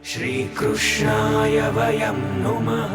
श्रीकृष्णाय वयं नुमः।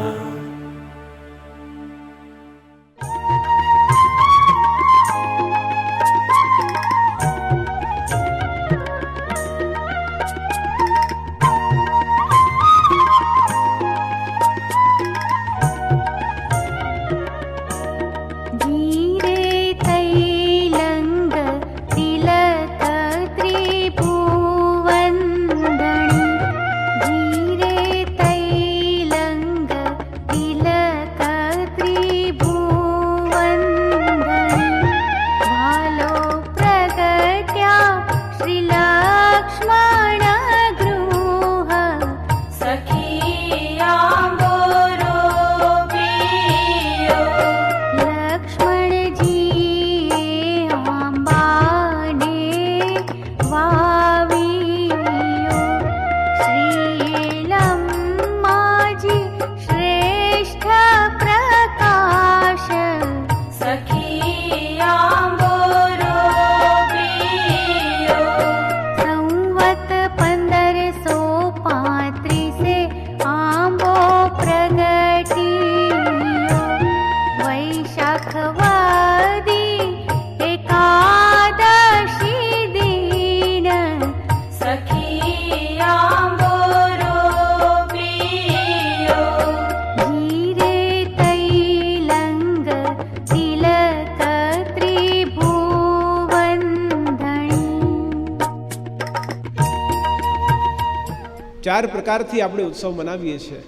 ચાર પ્રકારથી આપણે ઉત્સવ મનાવીએ છીએ.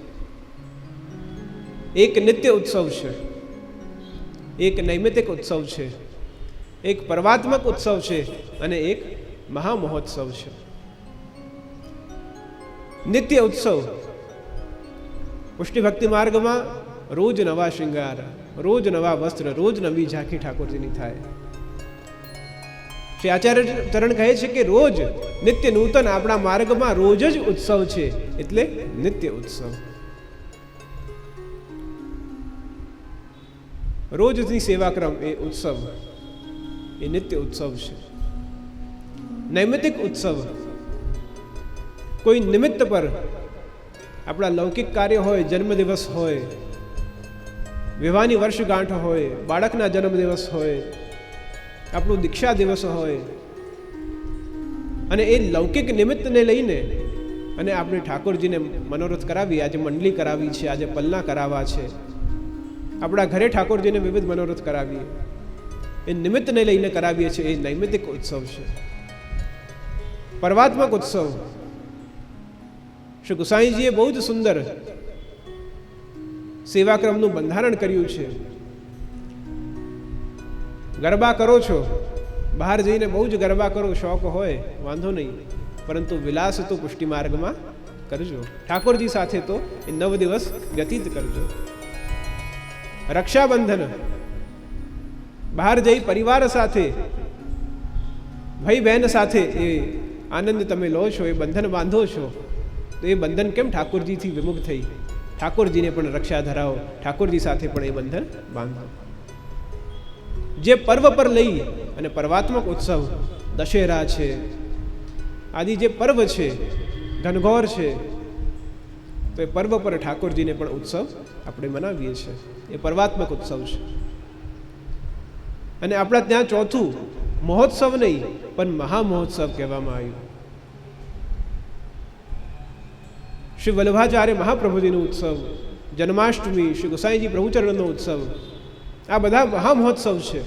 એક નિત્ય ઉત્સવ છે, એક નૈમિતિક ઉત્સવ છે, એક પર્વાત્મક ઉત્સવ છે અને એક મહામહોત્સવ છે. નિત્ય ઉત્સવ પુષ્ટિ ભક્તિ માર્ગમાં રોજ નવા શૃંગાર, રોજ નવા વસ્ત્ર, રોજ નવી ઝાંખી ઠાકોરજીની થાય. શ્રી આચાર્ય ચરણ કહે છે કે રોજ નિત્ય નૂતન આપણા માર્ગમાં રોજ જ ઉત્સવ છે, એટલે નિત્ય ઉત્સવ. રોજની સેવાક્રમ એ ઉત્સવ, એ નિત્ય ઉત્સવ છે. નૈમિતિક ઉત્સવ કોઈ નિમિત્ત પર, આપણા લૌકિક કાર્ય હોય, જન્મદિવસ હોય, વિવાહની વર્ષગાંઠ હોય, બાળકના જન્મદિવસ હોય, આપણું દીક્ષા દિવસ હોય, અને એ લૌકિક નિમિત્તને લઈને અને આપણે ઠાકોરજીને મનોરથ કરાવીએ. આજે મંડલી કરાવી છે, આજે પલના કરાવવા છે, આપણા ઘરે ઠાકોરજીને વિવિધ મનોરથ કરાવીએ, એ નિમિત્તને લઈને કરાવીએ છીએ, એ નૈમિતિક ઉત્સવ છે. પર્વાત્મક ઉત્સવ શ્રી ગુસાઈજીએ બહુ જ સુંદર સેવાક્રમનું બંધારણ કર્યું છે. ગરબા કરો છો, બહાર જઈને બહુ જ ગરબા કરો, શોખ હોય વાંધો નહીં, પરંતુ વિલાસ તો પુષ્ટિ માર્ગમાં કરજો. ઠાકોરજી સાથે તો એ 9 દિવસ વ્યતીત કરજો. રક્ષાબંધન, બહાર જઈ પરિવાર સાથે, ભાઈ બહેન સાથે એ આનંદ તમે લો છો, એ બંધન બાંધો છો, તો એ બંધન કેમ ઠાકોરજીથી વિમુખ થઈ? ઠાકોરજીને પણ રક્ષા ધરાવો, ઠાકોરજી સાથે પણ એ બંધન બાંધો. જે પર્વ પર લઈ અને પર્વાત્મક ઉત્સવ, દશેરા છે, આદિ જે પર્વ છે, ઘનઘોર છે, તો એ પર્વ પર ઠાકોરજીને પણ ઉત્સવ આપણે મનાવીએ છીએ, એ પર્વાત્મક ઉત્સવ છે. અને આપણા ત્યાં ચોથું મહોત્સવ નહીં પણ મહામહોત્સવ કહેવામાં આવ્યું. શ્રી વલ્લભાચાર્ય મહાપ્રભુજીનો ઉત્સવ, જન્માષ્ટમી, શ્રી ગુસાઈજી પ્રભુચરણનો ઉત્સવ, આ બધા મહામહોત્સવ છે.